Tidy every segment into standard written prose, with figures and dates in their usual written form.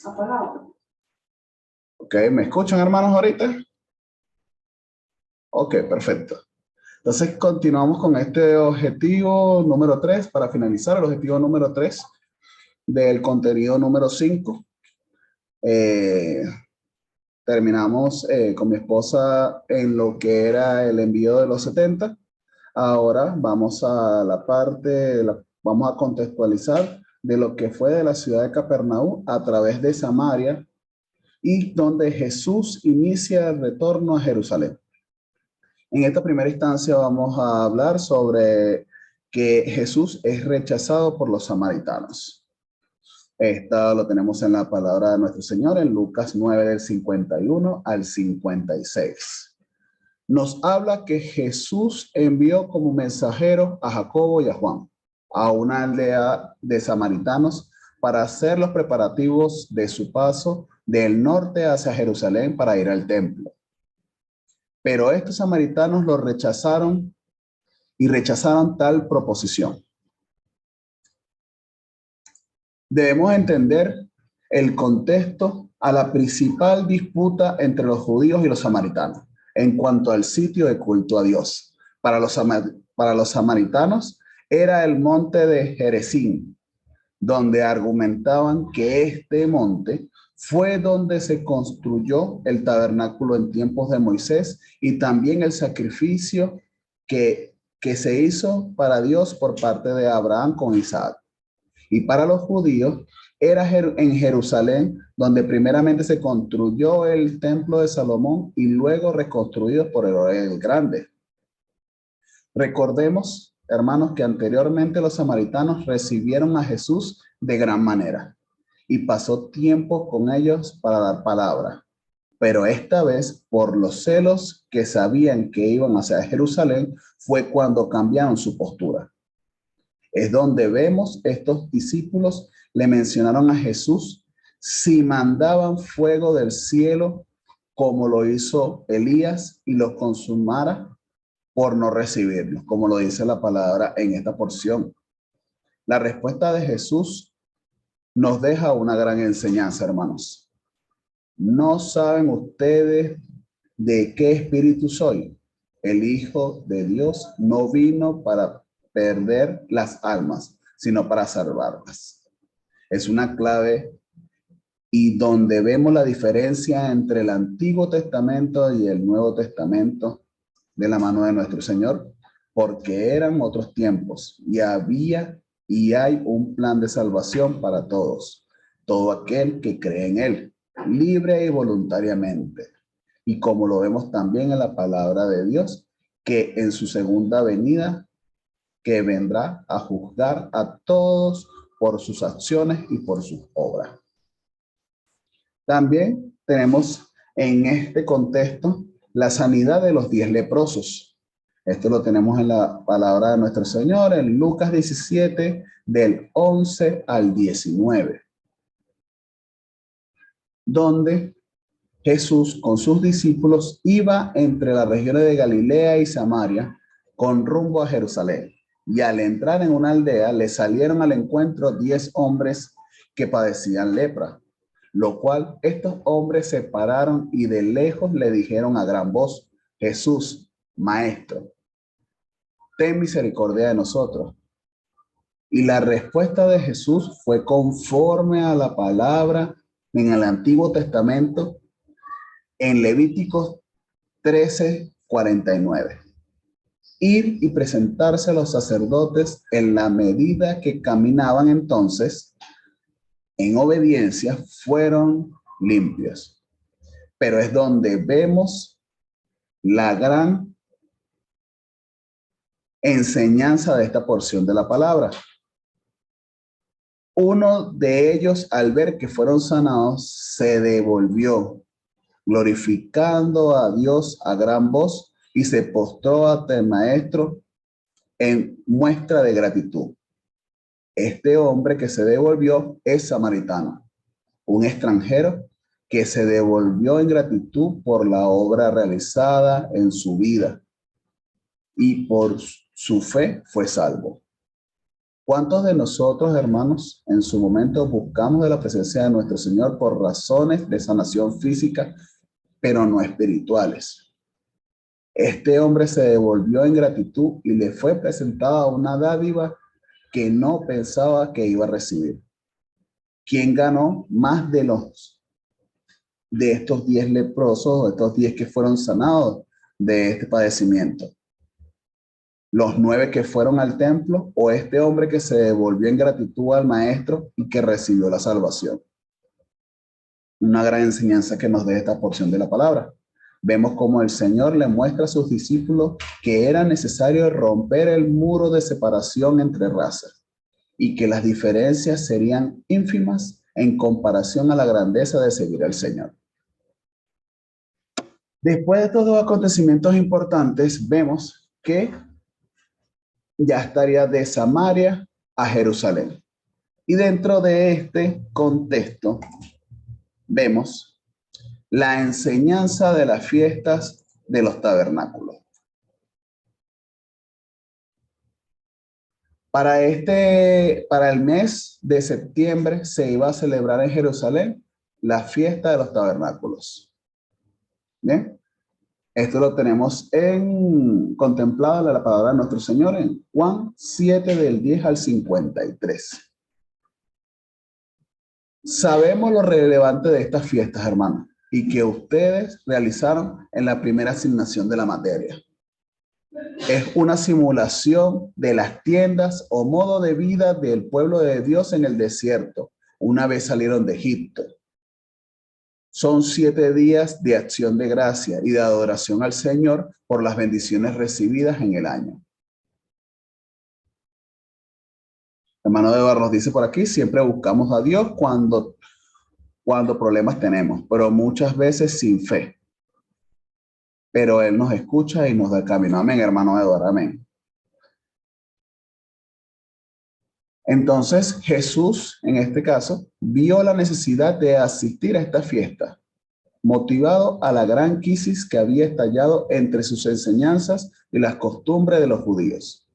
Apagado. Ok, ¿me escuchan, hermanos, ahorita? Ok, perfecto. Entonces continuamos con este objetivo número 3 para finalizar el objetivo número 3 del contenido número 5. Terminamos con mi esposa en lo que era el envío de los 70. Ahora vamos a la parte, vamos a contextualizar de lo que fue de la ciudad de Capernaum a través de Samaria y donde Jesús inicia el retorno a Jerusalén. En esta primera instancia vamos a hablar sobre que Jesús es rechazado por los samaritanos. Esto lo tenemos en la palabra de nuestro Señor en Lucas 9 del 51 al 56. Nos habla que Jesús envió como mensajero a Jacobo y a Juan a una aldea de samaritanos para hacer los preparativos de su paso del norte hacia Jerusalén para ir al templo. Pero estos samaritanos lo rechazaron y rechazaron tal proposición. Debemos entender el contexto a la principal disputa entre los judíos y los samaritanos en cuanto al sitio de culto a Dios. Para los samaritanos era el monte de Gerizim, donde argumentaban que este monte fue donde se construyó el tabernáculo en tiempos de Moisés y también el sacrificio que se hizo para Dios por parte de Abraham con Isaac. Y para los judíos era en Jerusalén donde primeramente se construyó el templo de Salomón y luego reconstruido por el Grande. Recordemos, hermanos, que anteriormente los samaritanos recibieron a Jesús de gran manera y pasó tiempo con ellos para dar palabra. Pero esta vez, por los celos que sabían que iban hacia Jerusalén, fue cuando cambiaron su postura. Es donde vemos estos discípulos le mencionaron a Jesús si mandaban fuego del cielo como lo hizo Elías y los consumara por no recibirlos, como lo dice la palabra en esta porción. La respuesta de Jesús nos deja una gran enseñanza, hermanos. ¿No saben ustedes de qué espíritu soy? El Hijo de Dios no vino para perder las almas, sino para salvarlas. Es una clave y donde vemos la diferencia entre el Antiguo Testamento y el Nuevo Testamento de la mano de nuestro Señor, porque eran otros tiempos y había y hay un plan de salvación para todos, todo aquel que cree en Él, libre y voluntariamente. Y como lo vemos también en la palabra de Dios, que en su segunda venida, que vendrá a juzgar a todos por sus acciones y por sus obras. También tenemos en este contexto la sanidad de los 10 leprosos. Esto lo tenemos en la palabra de nuestro Señor en Lucas 17 del 11 al 19, donde Jesús con sus discípulos iba entre las regiones de Galilea y Samaria con rumbo a Jerusalén. Y al entrar en una aldea le salieron al encuentro 10 hombres que padecían lepra, lo cual estos hombres se pararon y de lejos le dijeron a gran voz: Jesús, Maestro, ten misericordia de nosotros. Y la respuesta de Jesús fue conforme a la palabra en el Antiguo Testamento en Levíticos 13:49. Ir y presentarse a los sacerdotes en la medida que caminaban entonces en obediencia fueron limpios. Pero es donde vemos la gran enseñanza de esta porción de la palabra. Uno de ellos, al ver que fueron sanados, se devolvió, glorificando a Dios a gran voz, y se postró ante el maestro en muestra de gratitud. Este hombre que se devolvió es samaritano, un extranjero que se devolvió en gratitud por la obra realizada en su vida y por su fe fue salvo. ¿Cuántos de nosotros, hermanos, en su momento buscamos de la presencia de nuestro Señor por razones de sanación física, pero no espirituales? Este hombre se devolvió en gratitud y le fue presentada una dádiva que no pensaba que iba a recibir. ¿Quién ganó más de estos 10 leprosos, de estos 10 que fueron sanados de este padecimiento? ¿Los 9 que fueron al templo o este hombre que se devolvió en gratitud al maestro y que recibió la salvación? Una gran enseñanza que nos dé esta porción de la palabra. Vemos cómo el Señor le muestra a sus discípulos que era necesario romper el muro de separación entre razas y que las diferencias serían ínfimas en comparación a la grandeza de seguir al Señor. Después de estos dos acontecimientos importantes, vemos que ya estaría de Samaria a Jerusalén. Y dentro de este contexto, vemos la enseñanza de las fiestas de los tabernáculos. Para el mes de septiembre se iba a celebrar en Jerusalén la fiesta de los tabernáculos. Bien, esto lo tenemos contemplado en la palabra de nuestro Señor en Juan 7 del 10 al 53. Sabemos lo relevante de estas fiestas, hermanos, y que ustedes realizaron en la primera asignación de la materia. Es una simulación de las tiendas o modo de vida del pueblo de Dios en el desierto, una vez salieron de Egipto. Son 7 días de acción de gracia y de adoración al Señor por las bendiciones recibidas en el año. Hermano de Barros dice por aquí, siempre buscamos a Dios cuando problemas tenemos, pero muchas veces sin fe. Pero Él nos escucha y nos da el camino. Amén, hermano Eduardo, amén. Entonces Jesús, en este caso, vio la necesidad de asistir a esta fiesta, motivado a la gran crisis que había estallado entre sus enseñanzas y las costumbres de los judíos,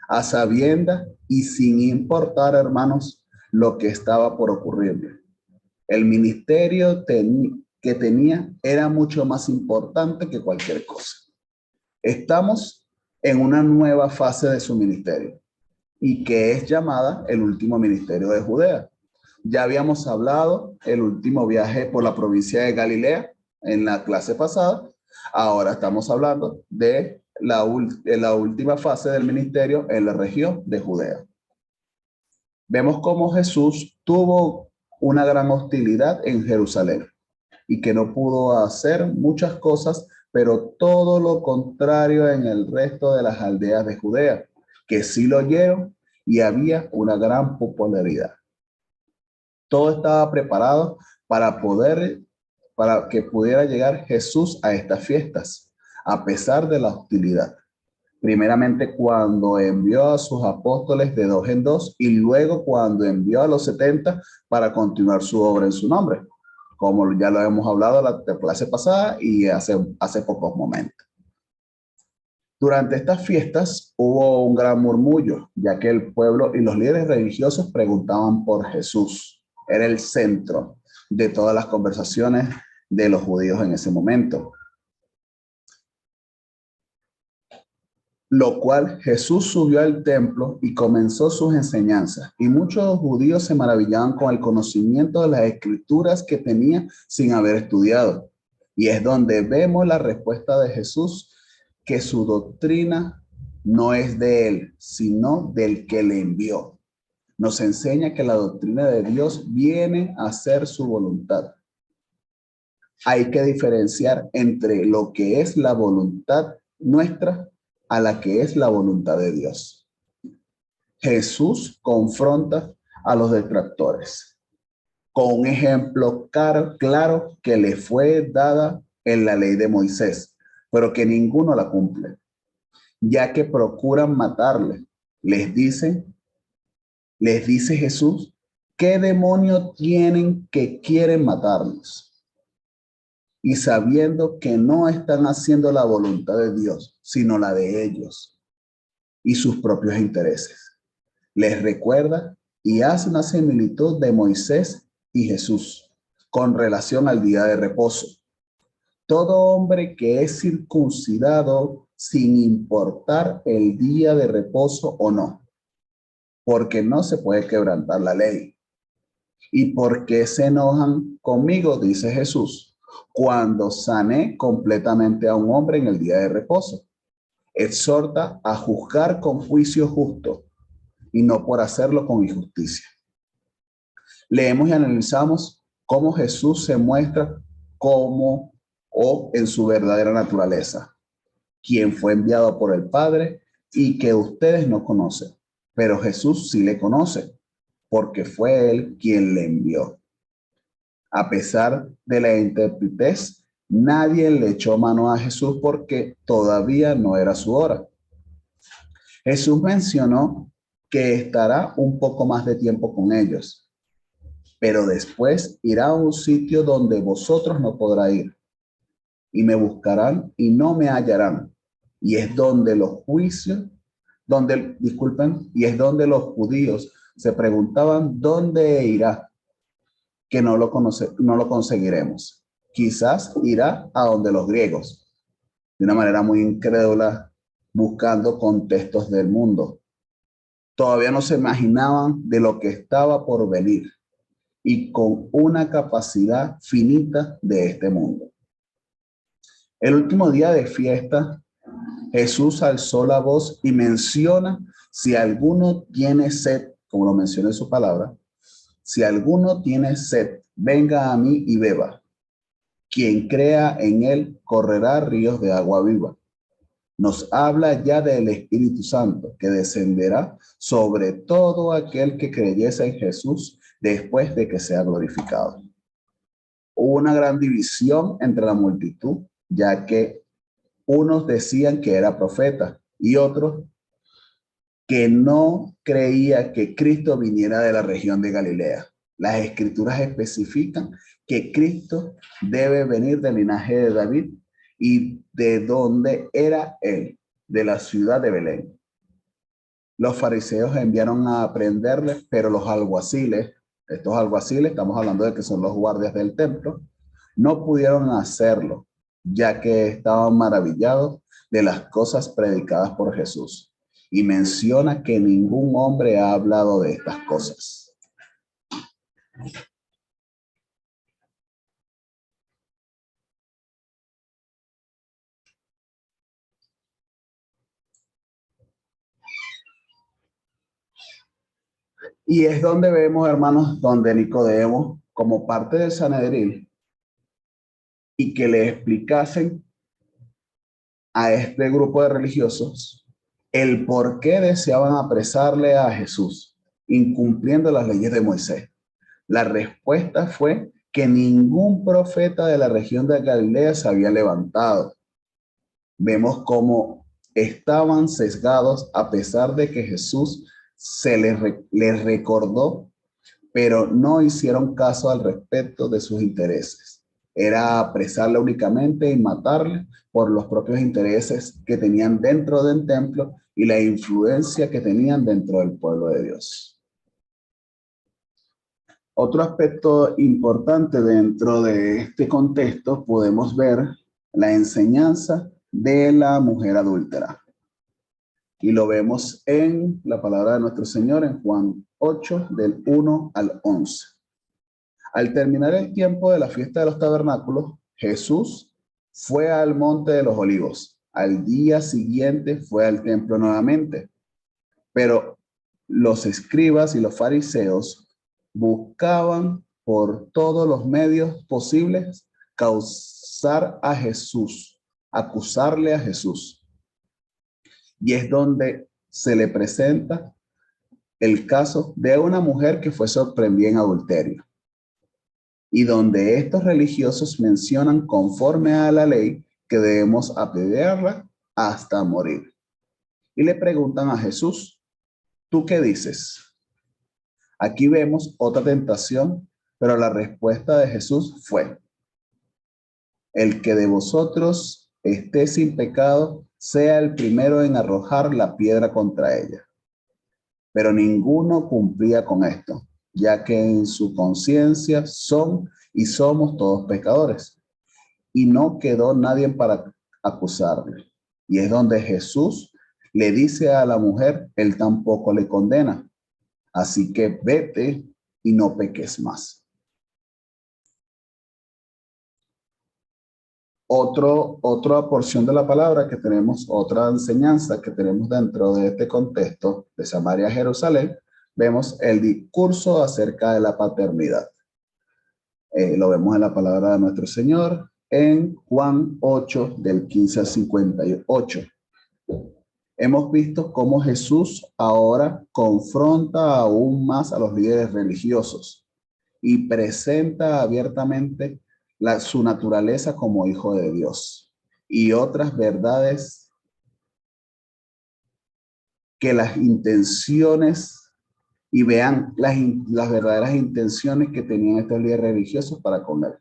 a sabiendas y sin importar, hermanos, lo que estaba por ocurrirle. El ministerio que tenía era mucho más importante que cualquier cosa. Estamos en una nueva fase de su ministerio y que es llamada el último ministerio de Judea. Ya habíamos hablado el último viaje por la provincia de Galilea en la clase pasada. Ahora estamos hablando de la última fase del ministerio en la región de Judea. Vemos cómo Jesús tuvo una gran hostilidad en Jerusalén y que no pudo hacer muchas cosas, pero todo lo contrario en el resto de las aldeas de Judea, que sí lo oyeron y había una gran popularidad. Todo estaba preparado para que pudiera llegar Jesús a estas fiestas, a pesar de la hostilidad. Primeramente cuando envió a sus apóstoles de 2 en 2 y luego cuando envió a los 70 para continuar su obra en su nombre, como ya lo hemos hablado la clase pasada y hace pocos momentos. Durante estas fiestas hubo un gran murmullo, ya que el pueblo y los líderes religiosos preguntaban por Jesús. Era el centro de todas las conversaciones de los judíos en ese momento. Lo cual Jesús subió al templo y comenzó sus enseñanzas. Y muchos judíos se maravillaban con el conocimiento de las escrituras que tenía sin haber estudiado. Y es donde vemos la respuesta de Jesús, que su doctrina no es de él, sino del que le envió. Nos enseña que la doctrina de Dios viene a ser su voluntad. Hay que diferenciar entre lo que es la voluntad nuestra a la que es la voluntad de Dios. Jesús confronta a los detractores con un ejemplo claro que le fue dada en la ley de Moisés, pero que ninguno la cumple, ya que procuran matarle. Les dice Jesús, ¿qué demonio tienen que quieren matarnos? Y sabiendo que no están haciendo la voluntad de Dios, sino la de ellos y sus propios intereses. Les recuerda y hace una similitud de Moisés y Jesús con relación al día de reposo. Todo hombre que es circuncidado sin importar el día de reposo o no, porque no se puede quebrantar la ley. ¿Y por qué se enojan conmigo? Dice Jesús, cuando sané completamente a un hombre en el día de reposo. Exhorta a juzgar con juicio justo y no por hacerlo con injusticia. Leemos y analizamos cómo Jesús se muestra como o en su verdadera naturaleza, quien fue enviado por el Padre y que ustedes no conocen, pero Jesús sí le conoce, porque fue él quien le envió. A pesar de la intérpretez, nadie le echó mano a Jesús porque todavía no era su hora. Jesús mencionó que estará un poco más de tiempo con ellos, pero después irá a un sitio donde vosotros no podrá ir, y me buscarán y no me hallarán. Y es donde los juicios, y es donde los judíos se preguntaban dónde irá, que no lo conseguiremos. Quizás irá a donde los griegos, de una manera muy incrédula, buscando contextos del mundo. Todavía no se imaginaban de lo que estaba por venir y con una capacidad finita de este mundo. El último día de fiesta, Jesús alzó la voz y menciona, si alguno tiene sed, como lo menciona en su palabra, si alguno tiene sed, venga a mí y beba. Quien crea en él correrá ríos de agua viva. Nos habla ya del Espíritu Santo que descenderá sobre todo aquel que creyese en Jesús después de que sea glorificado. Hubo una gran división entre la multitud, ya que unos decían que era profeta y otros que no creía que Cristo viniera de la región de Galilea. Las escrituras especifican que Cristo debe venir del linaje de David y de donde era él, de la ciudad de Belén. Los fariseos enviaron a aprenderle, pero los alguaciles, estos alguaciles, estamos hablando de que son los guardias del templo, no pudieron hacerlo, ya que estaban maravillados de las cosas predicadas por Jesús. Y menciona que ningún hombre ha hablado de estas cosas. Y es donde vemos, hermanos, donde Nicodemo, como parte del Sanedrín, y que le explicasen a este grupo de religiosos el por qué deseaban apresarle a Jesús, incumpliendo las leyes de Moisés. La respuesta fue que ningún profeta de la región de Galilea se había levantado. Vemos cómo estaban sesgados a pesar de que Jesús les recordó, pero no hicieron caso al respecto de sus intereses. Era apresarle únicamente y matarle por los propios intereses que tenían dentro del templo y la influencia que tenían dentro del pueblo de Dios. Otro aspecto importante dentro de este contexto podemos ver la enseñanza de la mujer adúltera. Y lo vemos en la palabra de nuestro Señor en Juan 8, del 1 al 11. Al terminar el tiempo de la fiesta de los tabernáculos, Jesús fue al monte de los olivos. Al día siguiente fue al templo nuevamente. Pero los escribas y los fariseos buscaban por todos los medios posibles acusarle a Jesús. Y es donde se le presenta el caso de una mujer que fue sorprendida en adulterio. Y donde estos religiosos mencionan conforme a la ley que debemos apedrearla hasta morir. Y le preguntan a Jesús, ¿tú qué dices? Aquí vemos otra tentación, pero la respuesta de Jesús fue, el que de vosotros esté sin pecado, sea el primero en arrojar la piedra contra ella. pero ninguno cumplía con esto, ya que en su conciencia son y somos todos pecadores. Y no quedó nadie para acusarle. Y es donde Jesús le dice a la mujer, él tampoco le condena. Así que vete y no peques más. Otra porción de la palabra que tenemos, otra enseñanza que tenemos dentro de este contexto de Samaria a Jerusalén, vemos el discurso acerca de la paternidad. Lo vemos en la palabra de nuestro Señor en Juan 8, del 15 al 58. Hemos visto cómo Jesús ahora confronta aún más a los líderes religiosos y presenta abiertamente su naturaleza como hijo de Dios y otras verdades que las intenciones y vean las verdaderas intenciones que tenían estos líderes religiosos para con él.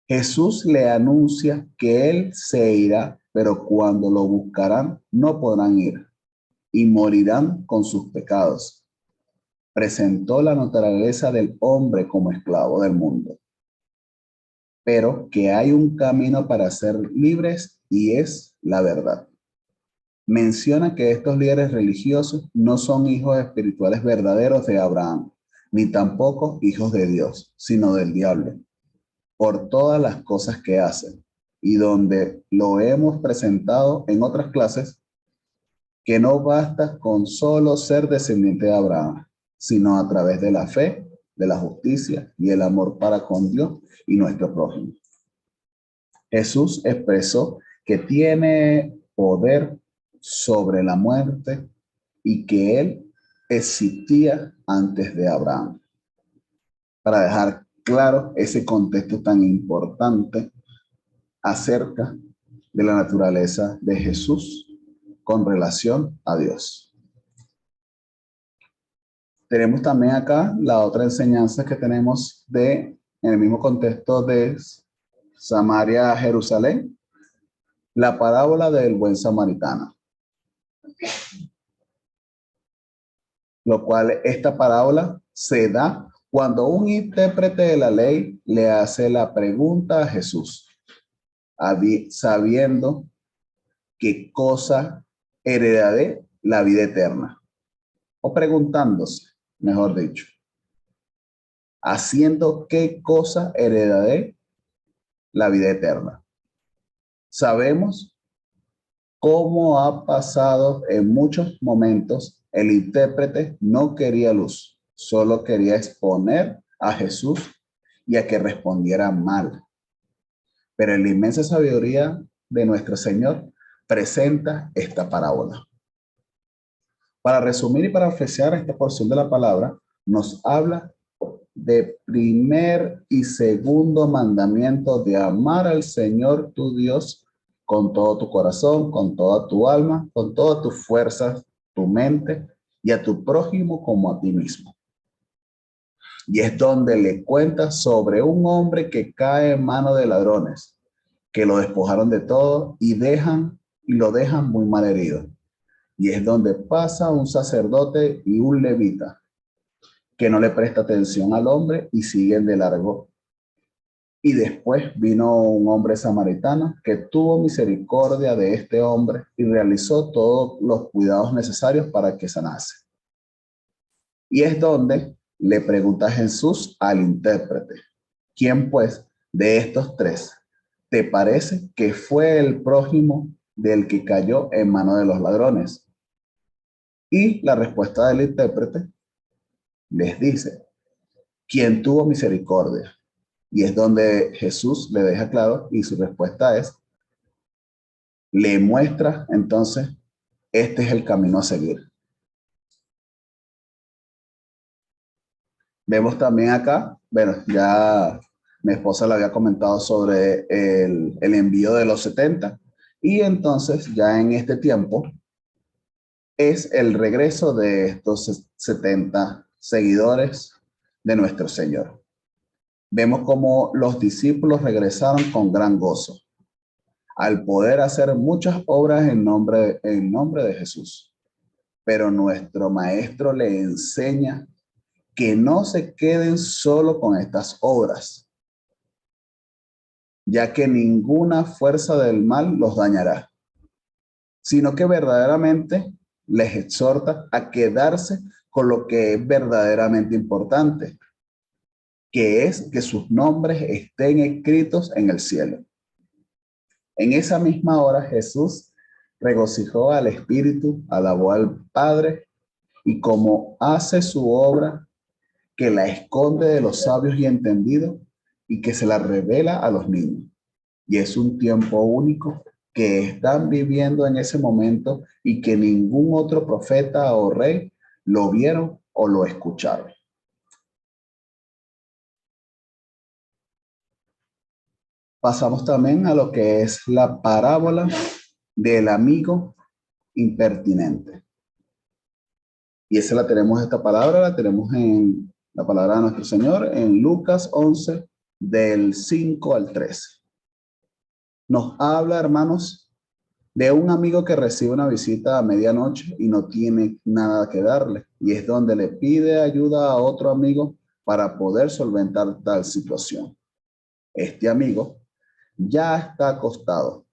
Jesús le anuncia que él se irá, pero cuando lo buscarán no podrán ir y morirán con sus pecados. Presentó la naturaleza del hombre como esclavo del mundo, pero que hay un camino para ser libres y es la verdad. Menciona que estos líderes religiosos no son hijos espirituales verdaderos de Abraham, ni tampoco hijos de Dios, sino del diablo, por todas las cosas que hacen, y donde lo hemos presentado en otras clases, que no basta con solo ser descendiente de Abraham, sino a través de la fe, de la justicia y el amor para con Dios y nuestro prójimo. Jesús expresó que tiene poder sobre la muerte y que él existía antes de Abraham. Para dejar claro ese contexto tan importante acerca de la naturaleza de Jesús con relación a Dios. Tenemos también acá la otra enseñanza que tenemos en el mismo contexto de Samaria a Jerusalén, la parábola del buen samaritano. Lo cual esta parábola se da cuando un intérprete de la ley le hace la pregunta a Jesús, sabiendo qué cosa heredaré la vida eterna, o preguntándose, mejor dicho, haciendo qué cosa heredaré la vida eterna. Sabemos cómo ha pasado en muchos momentos. El intérprete no quería luz, solo quería exponer a Jesús y a que respondiera mal. Pero en la inmensa sabiduría de nuestro Señor presenta esta parábola. Para resumir y para apreciar esta porción de la palabra, nos habla de primer y segundo mandamiento de amar al Señor tu Dios con todo tu corazón, con toda tu alma, con todas tus fuerzas, tu mente y a tu prójimo como a ti mismo. Y es donde le cuenta sobre un hombre que cae en manos de ladrones, que lo despojaron de todo y lo dejan muy mal herido. Y es donde pasa un sacerdote y un levita que no le presta atención al hombre y siguen de largo. Y después vino un hombre samaritano que tuvo misericordia de este hombre y realizó todos los cuidados necesarios para que sanase. Y es donde le pregunta a Jesús al intérprete, ¿quién pues de estos tres te parece que fue el prójimo del que cayó en manos de los ladrones? Y la respuesta del intérprete les dice, ¿quién tuvo misericordia? Y es donde Jesús le deja claro y su respuesta es, le muestra entonces, este es el camino a seguir. Vemos también acá, bueno, ya mi esposa le había comentado sobre el envío de los 70 y entonces ya en este tiempo es el regreso de estos 70 seguidores de nuestro Señor. Vemos cómo los discípulos regresaron con gran gozo al poder hacer muchas obras en nombre de Jesús. Pero nuestro maestro le enseña que no se queden solo con estas obras, ya que ninguna fuerza del mal los dañará, sino que verdaderamente les exhorta a quedarse con lo que es verdaderamente importante, que es que sus nombres estén escritos en el cielo. En esa misma hora Jesús regocijó al Espíritu, alabó al Padre y como hace su obra, que la esconde de los sabios y entendidos y que se la revela a los niños. Y es un tiempo único que están viviendo en ese momento y que ningún otro profeta o rey lo vieron o lo escucharon. Pasamos también a lo que es la parábola del amigo impertinente. Y esa la tenemos, esta palabra la tenemos en la palabra de nuestro Señor en Lucas 11, del 5 al 13. Nos habla, hermanos, de un amigo que recibe una visita a medianoche y no tiene nada que darle. Y es donde le pide ayuda a otro amigo para poder solventar tal situación. Este amigo ya está acostado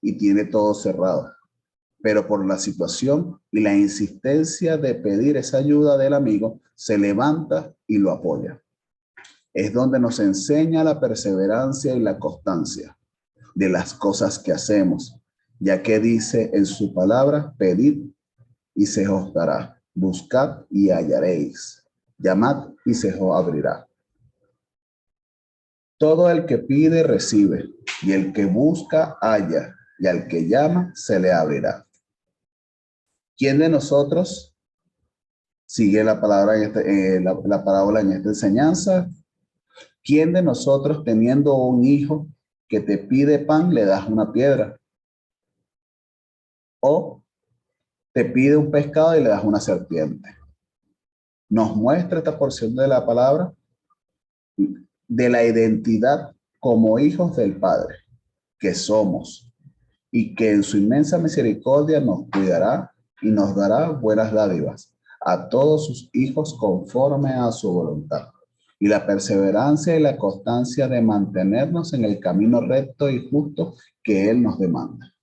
y tiene todo cerrado, pero por la situación y la insistencia de pedir esa ayuda del amigo, se levanta y lo apoya. Es donde nos enseña la perseverancia y la constancia de las cosas que hacemos, ya que dice en su palabra, pedid y se os dará, buscad y hallaréis, llamad y se os abrirá. Todo el que pide recibe, y el que busca halla, y al que llama se le abrirá. ¿Quién de nosotros sigue la palabra en la parábola en esta enseñanza? ¿Quién de nosotros teniendo un hijo que te pide pan le das una piedra? ¿O te pide un pescado y le das una serpiente? Nos muestra esta porción de la palabra de la identidad como hijos del Padre que somos y que en su inmensa misericordia nos cuidará y nos dará buenas dádivas a todos sus hijos conforme a su voluntad. Y la perseverancia y la constancia de mantenernos en el camino recto y justo que Él nos demanda.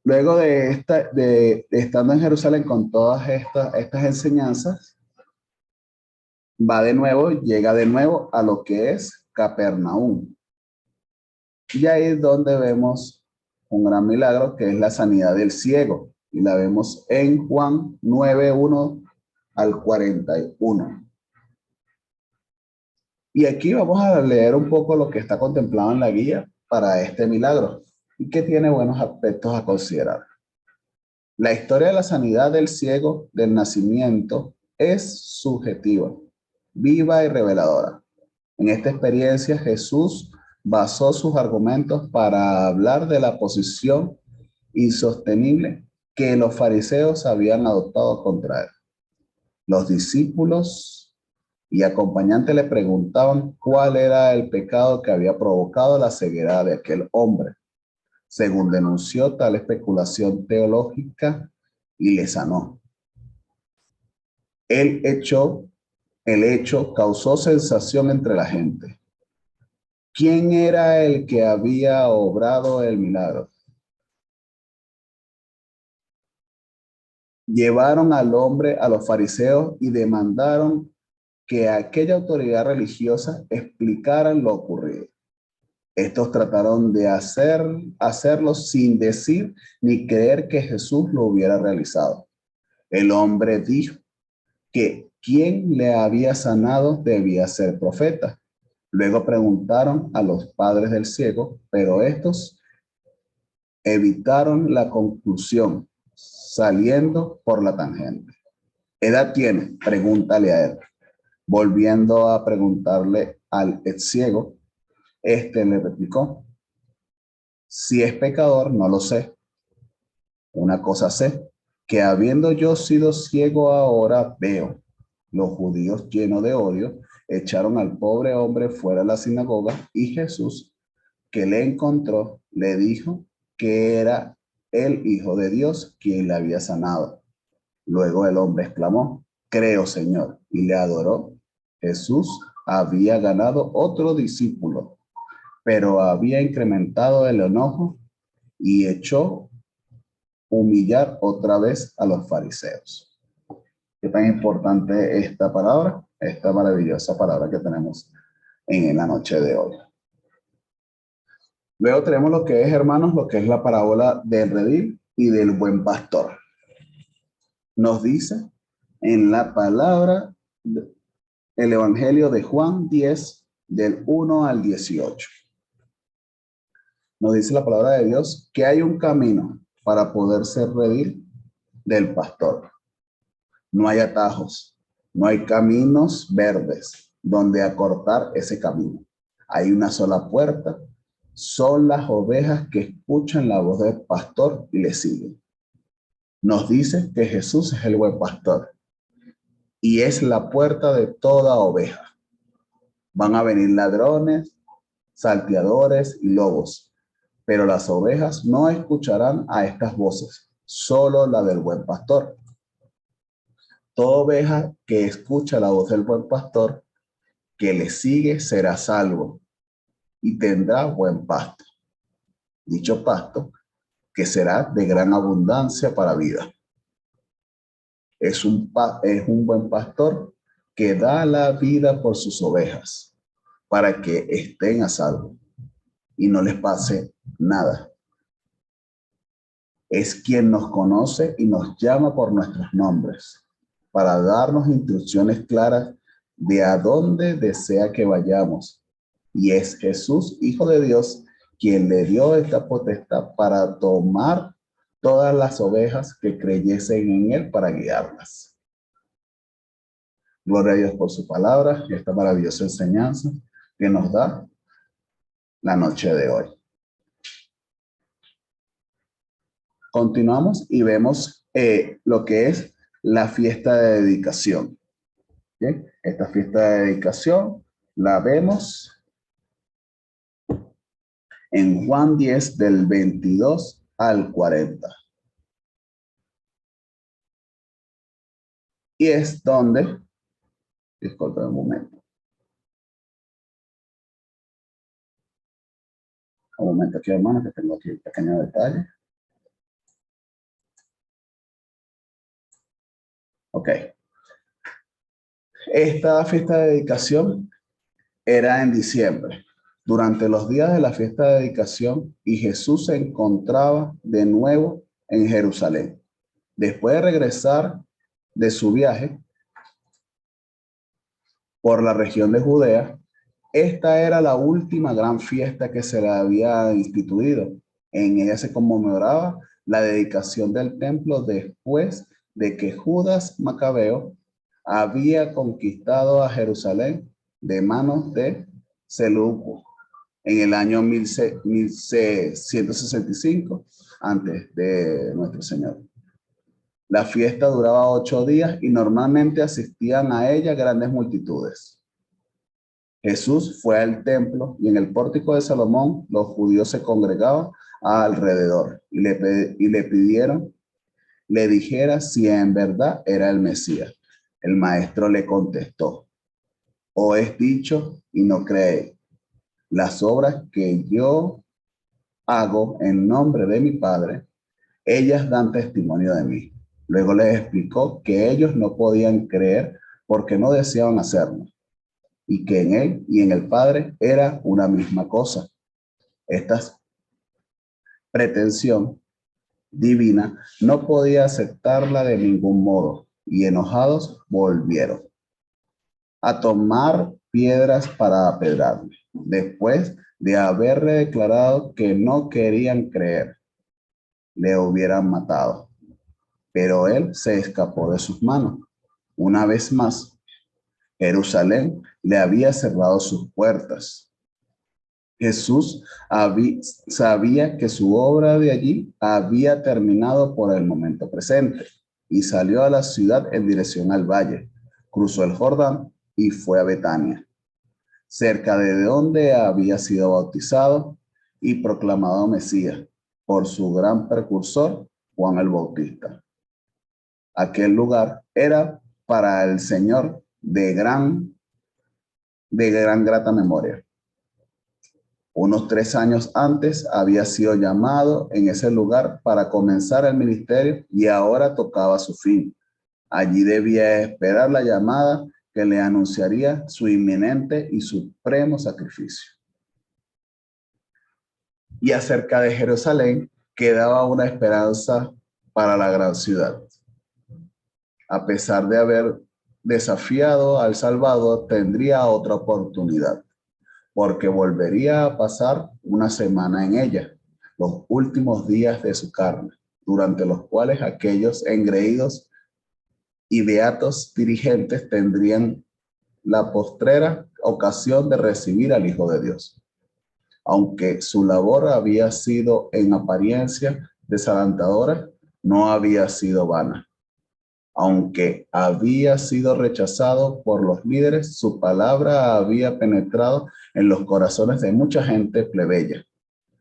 Luego de estando en Jerusalén con todas estas enseñanzas, llega de nuevo a lo que es Capernaum. Y ahí es donde vemos un gran milagro que es la sanidad del ciego. Y la vemos en Juan 9:1 al 41. Y aquí vamos a leer un poco lo que está contemplado en la guía para este milagro y que tiene buenos aspectos a considerar. La historia de la sanidad del ciego del nacimiento es subjetiva, viva y reveladora. En esta experiencia Jesús basó sus argumentos para hablar de la posición insostenible que los fariseos habían adoptado contra él. Los discípulos y acompañantes le preguntaban cuál era el pecado que había provocado la ceguera de aquel hombre. Según denunció tal especulación teológica y le sanó. El hecho causó sensación entre la gente. ¿Quién era el que había obrado el milagro? Llevaron al hombre a los fariseos y demandaron que aquella autoridad religiosa explicaran lo ocurrido. Estos trataron de hacerlo sin decir ni creer que Jesús lo hubiera realizado. El hombre dijo que quien le había sanado debía ser profeta. Luego preguntaron a los padres del ciego, pero estos evitaron la conclusión, saliendo por la tangente. ¿Qué edad tiene? Pregúntale a él. Volviendo a preguntarle al ex ciego, este le replicó, si es pecador, no lo sé. Una cosa sé, que habiendo yo sido ciego ahora veo. Los judíos llenos de odio echaron al pobre hombre fuera de la sinagoga y Jesús, que le encontró, le dijo que era el Hijo de Dios, quien le había sanado. Luego el hombre exclamó, creo, Señor, y le adoró. Jesús había ganado otro discípulo, pero había incrementado el enojo y echó humillar otra vez a los fariseos. Qué tan importante esta palabra, esta maravillosa palabra que tenemos en la noche de hoy. Luego tenemos lo que es, hermanos, lo que es la parábola del redil y del buen pastor. Nos dice en la palabra, el Evangelio de Juan 10, del 1 al 18. Nos dice la palabra de Dios que hay un camino para poder ser redil del pastor. No hay atajos, no hay caminos verdes donde acortar ese camino. Hay una sola puerta, son las ovejas que escuchan la voz del pastor y le siguen. Nos dice que Jesús es el buen pastor y es la puerta de toda oveja. Van a venir ladrones, salteadores y lobos, pero las ovejas no escucharán a estas voces, solo la del buen pastor. Toda oveja que escucha la voz del buen pastor, que le sigue, será salvo y tendrá buen pasto. Dicho pasto, que será de gran abundancia para vida. Es un buen pastor que da la vida por sus ovejas, para que estén a salvo y no les pase nada. Es quien nos conoce y nos llama por nuestros nombres, para darnos instrucciones claras de a dónde desea que vayamos. Y es Jesús, Hijo de Dios, quien le dio esta potestad para tomar todas las ovejas que creyesen en él para guiarlas. Gloria a Dios por su palabra y esta maravillosa enseñanza que nos da la noche de hoy. Continuamos y vemos lo que es la fiesta de dedicación. ¿Bien? Esta fiesta de dedicación la vemos en Juan 10 del 22 al 40. Y es donde, disculpen un momento. Un momento aquí, hermano, que tengo aquí un pequeño detalle. Ok. Esta fiesta de dedicación era en diciembre, durante los días de la fiesta de dedicación, y Jesús se encontraba de nuevo en Jerusalén. Después de regresar de su viaje por la región de Judea, esta era la última gran fiesta que se le había instituido. En ella se conmemoraba la dedicación del templo después de que Judas Macabeo había conquistado a Jerusalén de manos de Seleuco en el año 1165 antes de nuestro Señor. La fiesta duraba 8 días y normalmente asistían a ella grandes multitudes. Jesús fue al templo y en el pórtico de Salomón los judíos se congregaban alrededor y le pidieron, le dijera si en verdad era el Mesías. El maestro le contestó, os es dicho y no creéis. Las obras que yo hago en nombre de mi Padre, ellas dan testimonio de mí. Luego les explicó que ellos no podían creer porque no deseaban hacerlo, y que en él y en el Padre era una misma cosa. Esta pretensión divina no podía aceptarla de ningún modo, y enojados volvieron a tomar piedras para apedrearle, después de haberle declarado que no querían creer, le hubieran matado. Pero él se escapó de sus manos. Una vez más, Jerusalén le había cerrado sus puertas. Jesús sabía que su obra de allí había terminado por el momento presente y salió a la ciudad en dirección al valle, cruzó el Jordán y fue a Betania, cerca de donde había sido bautizado y proclamado Mesías. por su gran precursor, Juan el Bautista. Aquel lugar era para el Señor de gran grata memoria. Unos 3 años antes había sido llamado en ese lugar para comenzar el ministerio y ahora tocaba su fin. Allí debía esperar la llamada que le anunciaría su inminente y supremo sacrificio. Y acerca de Jerusalén quedaba una esperanza para la gran ciudad. A pesar de haber desafiado al Salvador, tendría otra oportunidad, porque volvería a pasar una semana en ella, los últimos días de su carne, durante los cuales aquellos engreídos y beatos dirigentes tendrían la postrera ocasión de recibir al Hijo de Dios. Aunque su labor había sido en apariencia desalentadora, no había sido vana. Aunque había sido rechazado por los líderes, su palabra había penetrado en los corazones de mucha gente plebeya.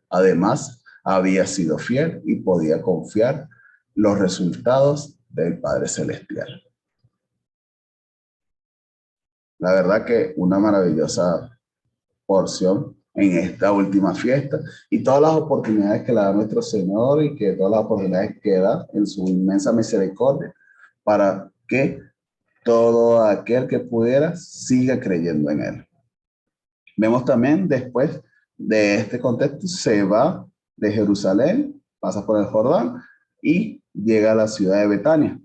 Además, había sido fiel y podía confiar los resultados del Padre Celestial. La verdad que una maravillosa porción en esta última fiesta y todas las oportunidades que le da nuestro Señor y que todas las oportunidades que da en su inmensa misericordia para que todo aquel que pudiera siga creyendo en él. Vemos también después de este contexto, se va de Jerusalén, pasa por el Jordán y llega a la ciudad de Betania,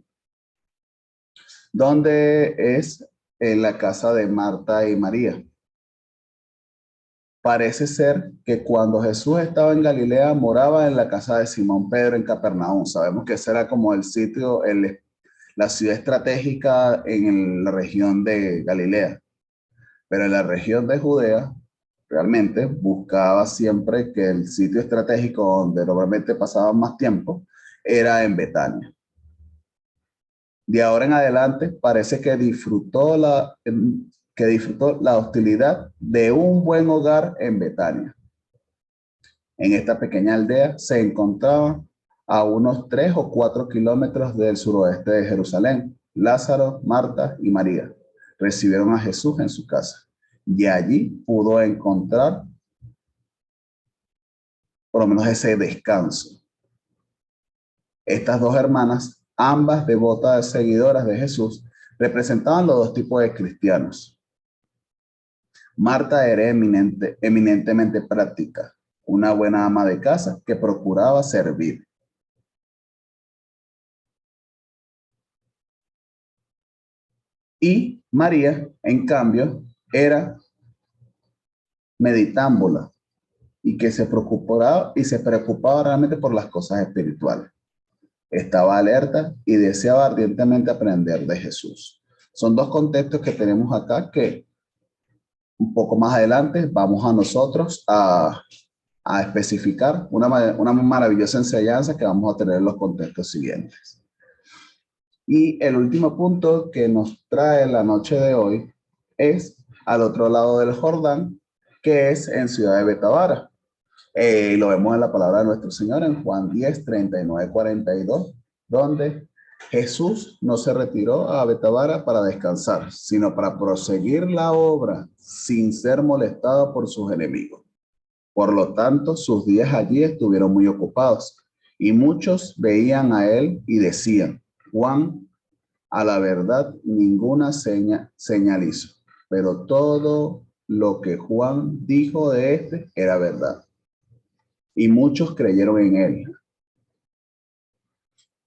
donde es en la casa de Marta y María. Parece ser que cuando Jesús estaba en Galilea, moraba en la casa de Simón Pedro en Capernaum. Sabemos que ese era como el sitio, la ciudad estratégica en la región de Galilea. Pero en la región de Judea, realmente buscaba siempre que el sitio estratégico donde normalmente pasaban más tiempo era en Betania. De ahora en adelante parece que disfrutó la hostilidad de un buen hogar en Betania. En esta pequeña aldea se encontraba a unos 3 o 4 kilómetros del suroeste de Jerusalén. Lázaro, Marta y María recibieron a Jesús en su casa y allí pudo encontrar por lo menos ese descanso. Estas dos hermanas, ambas devotas seguidoras de Jesús, representaban los dos tipos de cristianos. Marta era eminentemente práctica, una buena ama de casa que procuraba servir. Y María, en cambio, era meditámbula y que se preocupaba realmente por las cosas espirituales. Estaba alerta y deseaba ardientemente aprender de Jesús. Son dos contextos que tenemos acá que un poco más adelante vamos a nosotros a especificar una maravillosa enseñanza que vamos a tener en los contextos siguientes. Y el último punto que nos trae la noche de hoy es al otro lado del Jordán, que es en Ciudad de Betabara. Lo vemos en la palabra de nuestro Señor en Juan 10, 39, 42, donde Jesús no se retiró a Betabara para descansar, sino para proseguir la obra sin ser molestado por sus enemigos. Por lo tanto, sus días allí estuvieron muy ocupados y muchos veían a él y decían: Juan, a la verdad, ninguna señal hizo, pero todo lo que Juan dijo de este era verdad. Y muchos creyeron en él.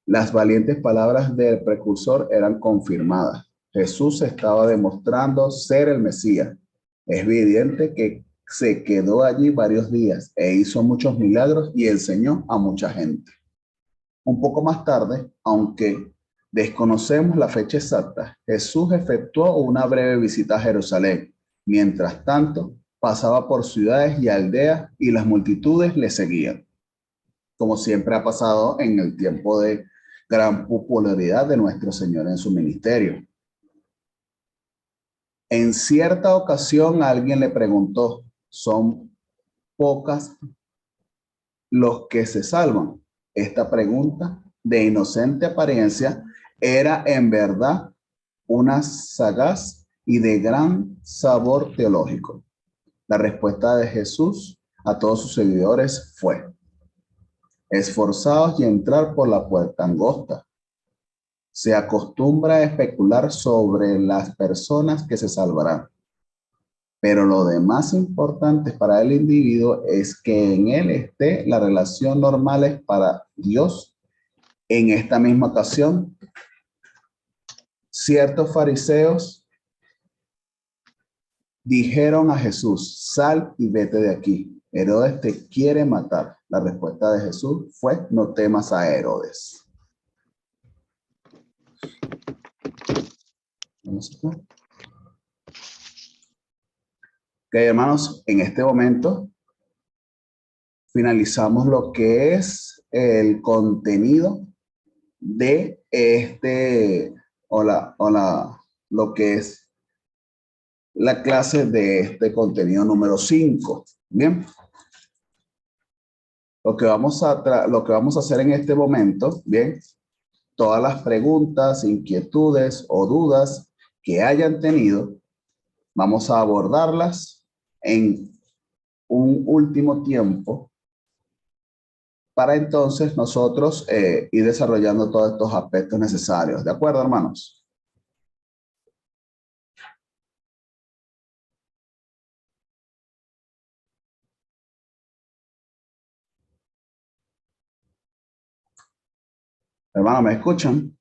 Las valientes palabras del precursor eran confirmadas. Jesús estaba demostrando ser el Mesías. Es evidente que se quedó allí varios días e hizo muchos milagros y enseñó a mucha gente. Un poco más tarde, aunque desconocemos la fecha exacta, Jesús efectuó una breve visita a Jerusalén. Mientras tanto, pasaba por ciudades y aldeas y las multitudes le seguían, como siempre ha pasado en el tiempo de gran popularidad de nuestro Señor en su ministerio. En cierta ocasión alguien le preguntó: ¿son pocas los que se salvan? Esta pregunta de inocente apariencia era en verdad una sagaz y de gran sabor teológico. La respuesta de Jesús a todos sus seguidores fue: esforzaos y entrar por la puerta angosta. Se acostumbra a especular sobre las personas que se salvarán, pero lo de más importante para el individuo es que en él esté la relación normal para Dios. En esta misma ocasión, ciertos fariseos dijeron a Jesús: sal y vete de aquí. Herodes te quiere matar. La respuesta de Jesús fue: no temas a Herodes. Ok, hermanos, en este momento finalizamos lo que es el contenido de lo que es la clase de este contenido número 5. Bien, lo que vamos a hacer en este momento, bien, todas las preguntas, inquietudes o dudas que hayan tenido, vamos a abordarlas en un último tiempo para entonces nosotros ir desarrollando todos estos aspectos necesarios. ¿De acuerdo, hermanos? Hermanos, ¿me escuchan?